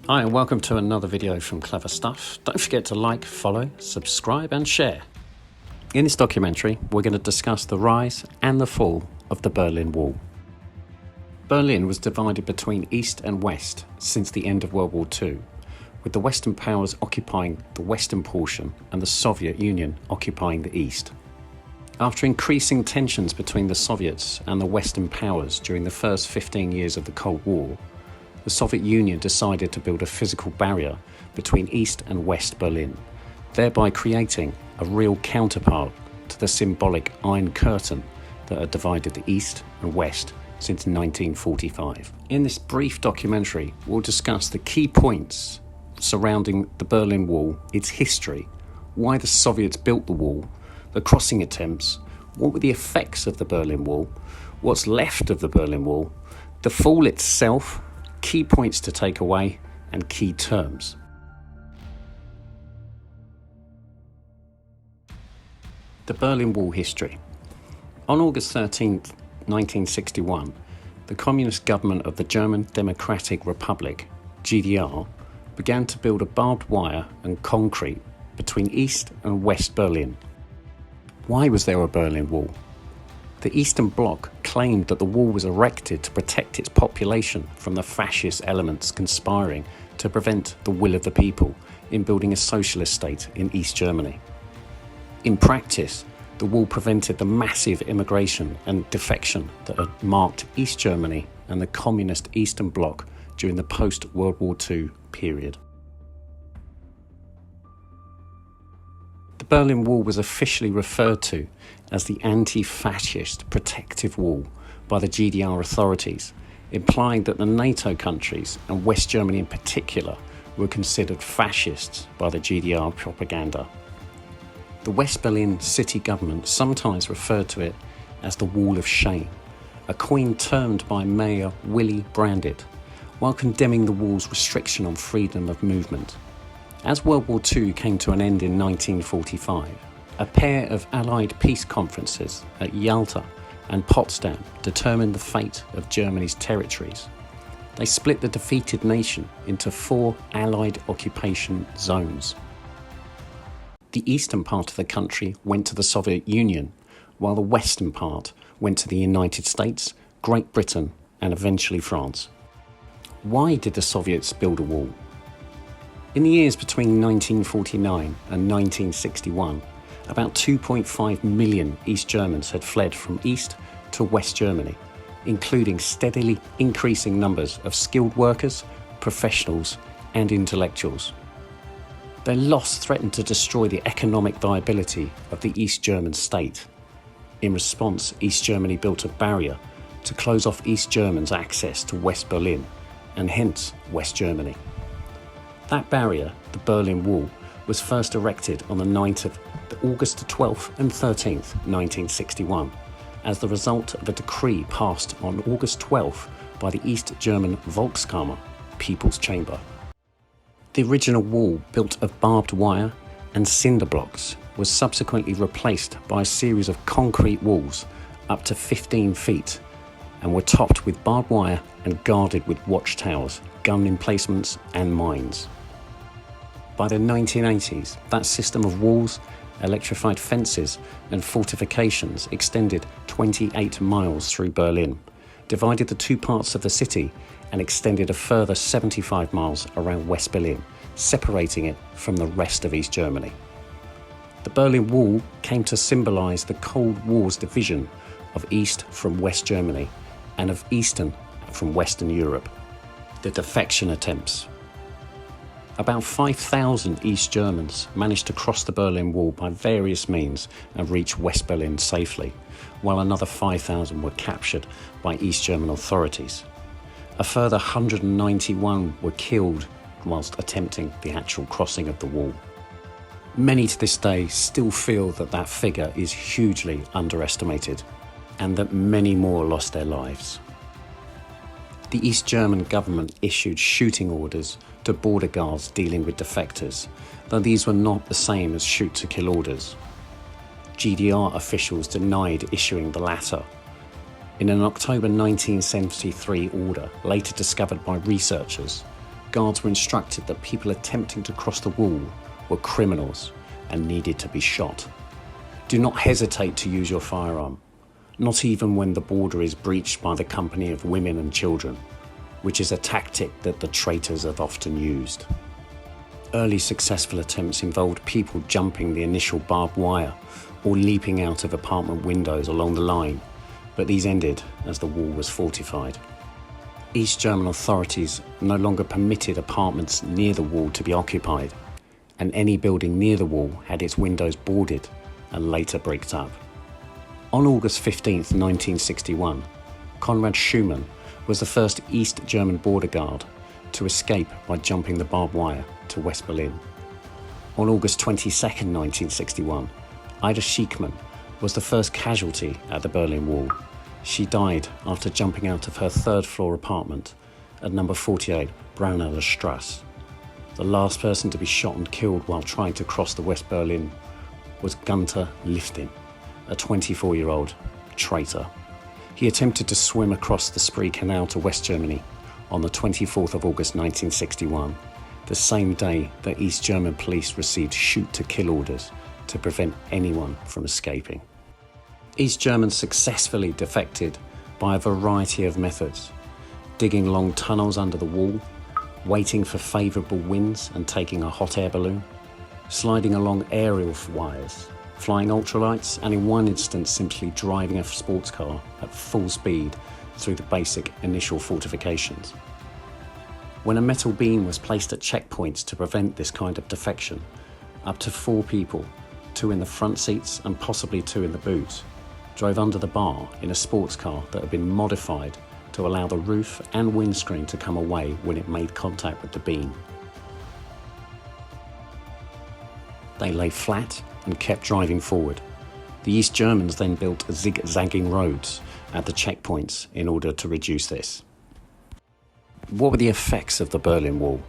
Hi and welcome to another video from Clever Stuff. Don't forget to like, follow, subscribe and share. In this documentary we're going to discuss the rise and the fall of the Berlin Wall. Berlin was divided between East and West since the end of World War II, with the Western powers occupying the western portion and the Soviet Union occupying the East. After increasing tensions between the Soviets and the Western powers during the first 15 years of the Cold War, the Soviet Union decided to build a physical barrier between East and West Berlin, thereby creating a real counterpart to the symbolic Iron Curtain that had divided the East and West since 1945. In this brief documentary, we'll discuss the key points surrounding the Berlin Wall, its history, why the Soviets built the wall, the crossing attempts, what were the effects of the Berlin Wall, what's left of the Berlin Wall, the fall itself, key points to take away, and key terms. The Berlin Wall history. On August 13th, 1961, the communist government of the German Democratic Republic, GDR, began to build a barbed wire and concrete between East and West Berlin. Why was there a Berlin Wall? The Eastern Bloc claimed that the wall was erected to protect its population from the fascist elements conspiring to prevent the will of the people in building a socialist state in East Germany. In practice, the wall prevented the massive immigration and defection that had marked East Germany and the communist Eastern Bloc during the post-World War II period. The Berlin Wall was officially referred to as the anti-fascist protective wall by the GDR authorities, implying that the NATO countries, and West Germany in particular, were considered fascists by the GDR propaganda. The West Berlin city government sometimes referred to it as the Wall of Shame, a coin termed by Mayor Willy Brandt, while condemning the wall's restriction on freedom of movement. As World War II came to an end in 1945, a pair of Allied peace conferences at Yalta and Potsdam determined the fate of Germany's territories. They split the defeated nation into 4 Allied occupation zones. The eastern part of the country went to the Soviet Union, while the western part went to the United States, Great Britain, and eventually France. Why did the Soviets build a wall? In the years between 1949 and 1961, about 2.5 million East Germans had fled from East to West Germany, including steadily increasing numbers of skilled workers, professionals, and intellectuals. Their loss threatened to destroy the economic viability of the East German state. In response, East Germany built a barrier to close off East Germans' access to West Berlin, and hence West Germany. That barrier, the Berlin Wall, was first erected on the night of August 12th and 13th, 1961, as the result of a decree passed on August 12th by the East German Volkskammer, People's Chamber. The original wall, built of barbed wire and cinder blocks, was subsequently replaced by a series of concrete walls up to 15 feet and were topped with barbed wire and guarded with watchtowers, gun emplacements and mines. By the 1980s, that system of walls, electrified fences and fortifications extended 28 miles through Berlin, divided the 2 parts of the city and extended a further 75 miles around West Berlin, separating it from the rest of East Germany. The Berlin Wall came to symbolise the Cold War's division of East from West Germany and of Eastern from Western Europe. The defection attempts. About 5,000 East Germans managed to cross the Berlin Wall by various means and reach West Berlin safely, while another 5,000 were captured by East German authorities. A further 191 were killed whilst attempting the actual crossing of the wall. Many to this day still feel that that figure is hugely underestimated, and that many more lost their lives. The East German government issued shooting orders to border guards dealing with defectors, though these were not the same as shoot-to-kill orders. GDR officials denied issuing the latter. In an October 1973 order, later discovered by researchers, guards were instructed that people attempting to cross the wall were criminals and needed to be shot. Do not hesitate to use your firearm, not even when the border is breached by the company of women and children, which is a tactic that the traitors have often used. Early successful attempts involved people jumping the initial barbed wire or leaping out of apartment windows along the line, but these ended as the wall was fortified. East German authorities no longer permitted apartments near the wall to be occupied, and any building near the wall had its windows boarded and later bricked up. On August 15, 1961, Konrad Schumann was the first East German border guard to escape by jumping the barbed wire to West Berlin. On August 22, 1961, Ida Schiekman was the first casualty at the Berlin Wall. She died after jumping out of her third-floor apartment at number 48 Brauneller Strasse. The last person to be shot and killed while trying to cross the West Berlin was Gunther Liftin, a 24-year-old traitor. He attempted to swim across the Spree Canal to West Germany on the 24th of August 1961, the same day that East German police received shoot-to-kill orders to prevent anyone from escaping. East Germans successfully defected by a variety of methods: digging long tunnels under the wall, waiting for favourable winds and taking a hot air balloon, sliding along aerial wires, flying ultralights, and in one instance simply driving a sports car at full speed through the basic initial fortifications. When a metal beam was placed at checkpoints to prevent this kind of defection, up to 4 people, 2 in the front seats and possibly 2 in the boot, drove under the bar in a sports car that had been modified to allow the roof and windscreen to come away when it made contact with the beam. They lay flat and kept driving forward. The East Germans then built zigzagging roads at the checkpoints in order to reduce this. What were the effects of the Berlin Wall?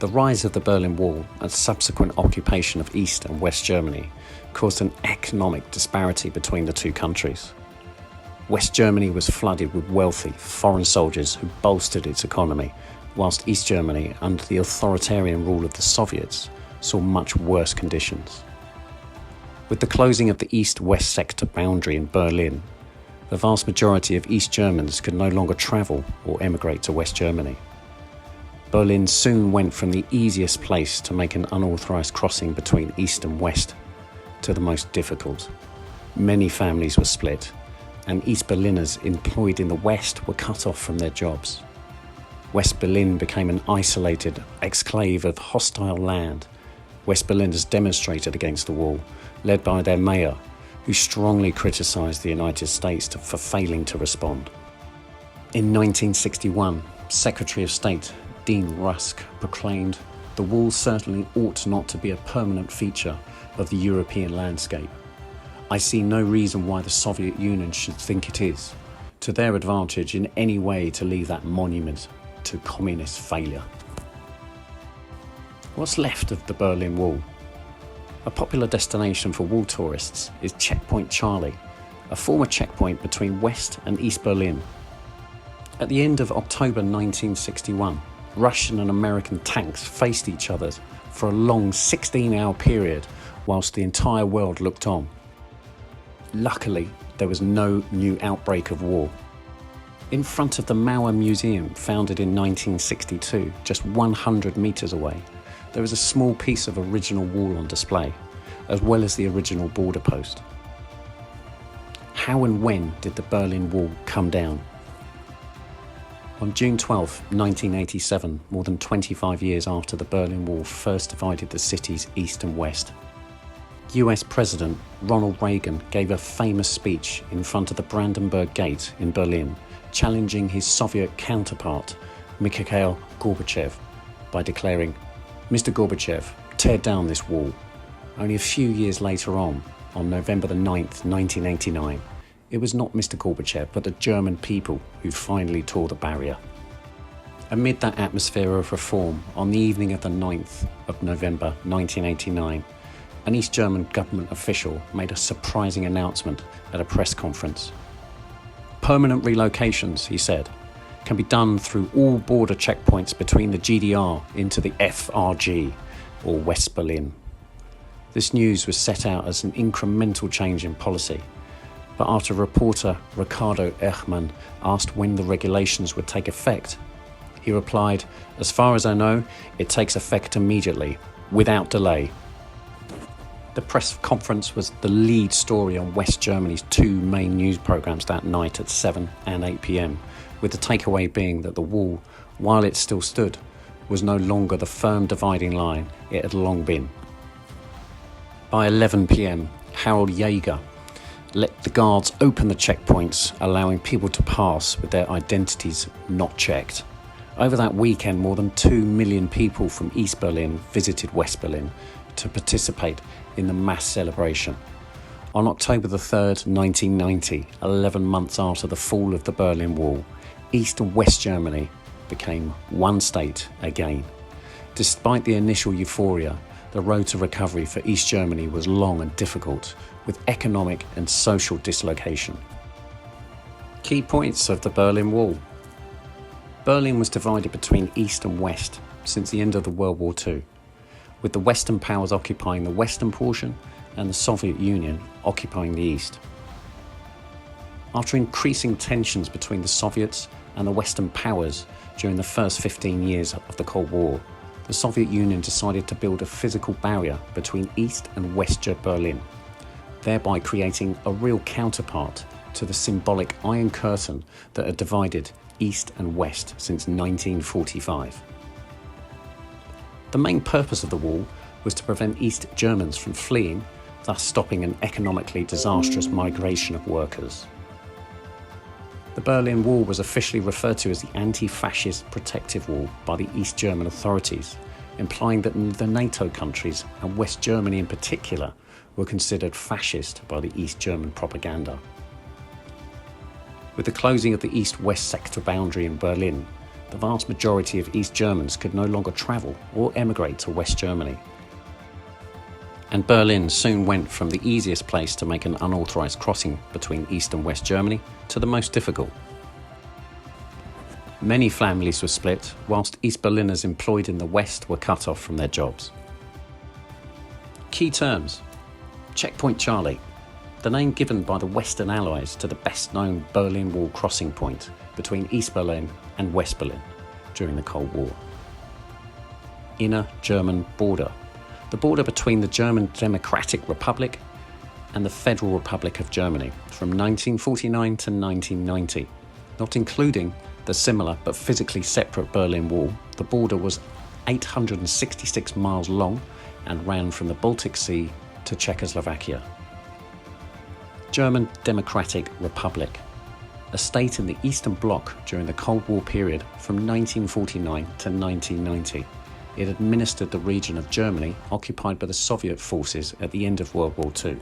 The rise of the Berlin Wall and subsequent occupation of East and West Germany caused an economic disparity between the two countries. West Germany was flooded with wealthy foreign soldiers who bolstered its economy, whilst East Germany, under the authoritarian rule of the Soviets, saw much worse conditions. With the closing of the East-West sector boundary in Berlin, the vast majority of East Germans could no longer travel or emigrate to West Germany. Berlin soon went from the easiest place to make an unauthorised crossing between East and West to the most difficult. Many families were split, and East Berliners employed in the West were cut off from their jobs. West Berlin became an isolated exclave of hostile land. West Berliners demonstrated against the wall, led by their mayor, who strongly criticised the United States for failing to respond. In 1961, Secretary of State Dean Rusk proclaimed, "The wall certainly ought not to be a permanent feature of the European landscape. I see no reason why the Soviet Union should think it is to their advantage in any way to leave that monument to communist failure." What's left of the Berlin Wall? A popular destination for wall tourists is Checkpoint Charlie, a former checkpoint between West and East Berlin. At the end of October 1961, Russian and American tanks faced each other for a long 16-hour period whilst the entire world looked on. Luckily, there was no new outbreak of war. In front of the Mauer Museum, founded in 1962, just 100 metres away, there is a small piece of original wall on display, as well as the original border post. How and when did the Berlin Wall come down? On June 12, 1987, more than 25 years after the Berlin Wall first divided the cities east and west, US President Ronald Reagan gave a famous speech in front of the Brandenburg Gate in Berlin, challenging his Soviet counterpart, Mikhail Gorbachev, by declaring, "Mr. Gorbachev, tear down this wall." Only a few years later on November the 9th, 1989, it was not Mr. Gorbachev, but the German people who finally tore the barrier. Amid that atmosphere of reform, on the evening of the 9th of November 1989, an East German government official made a surprising announcement at a press conference. "Permanent relocations," he said, can be done through all border checkpoints between the GDR into the FRG, or West Berlin. This news was set out as an incremental change in policy, but after reporter Ricardo Erchmann asked when the regulations would take effect, he replied, "As far as I know, it takes effect immediately, without delay." The press conference was the lead story on West Germany's two main news programmes that night at 7 and 8 p.m, with the takeaway being that the wall, while it still stood, was no longer the firm dividing line it had long been. By 11 p.m, Harold Jaeger let the guards open the checkpoints, allowing people to pass with their identities not checked. Over that weekend, more than 2 million people from East Berlin visited West Berlin to participate in the mass celebration. On October the 3rd, 1990, 11 months after the fall of the Berlin Wall, East and West Germany became one state again. Despite the initial euphoria, the road to recovery for East Germany was long and difficult, with economic and social dislocation. Key points of the Berlin Wall. Berlin was divided between East and West since the end of the World War II, with the Western powers occupying the western portion and the Soviet Union occupying the east. After increasing tensions between the Soviets and the Western powers during the first 15 years of the Cold War, the Soviet Union decided to build a physical barrier between East and West Berlin, thereby creating a real counterpart to the symbolic Iron Curtain that had divided East and West since 1945. The main purpose of the wall was to prevent East Germans from fleeing, thus stopping an economically disastrous migration of workers. The Berlin Wall was officially referred to as the anti-fascist protective wall by the East German authorities, implying that the NATO countries, and West Germany in particular, were considered fascist by the East German propaganda. With the closing of the East-West sector boundary in Berlin, the vast majority of East Germans could no longer travel or emigrate to West Germany. And Berlin soon went from the easiest place to make an unauthorised crossing between East and West Germany to the most difficult. Many families were split, whilst East Berliners employed in the West were cut off from their jobs. Key terms: Checkpoint Charlie, the name given by the Western Allies to the best-known Berlin Wall crossing point between East Berlin and West Berlin during the Cold War. Inner German border, the border between the German Democratic Republic and the Federal Republic of Germany from 1949 to 1990. Not including the similar but physically separate Berlin Wall, the border was 866 miles long and ran from the Baltic Sea to Czechoslovakia. German Democratic Republic, a state in the Eastern Bloc during the Cold War period from 1949 to 1990. It administered the region of Germany occupied by the Soviet forces at the end of World War II.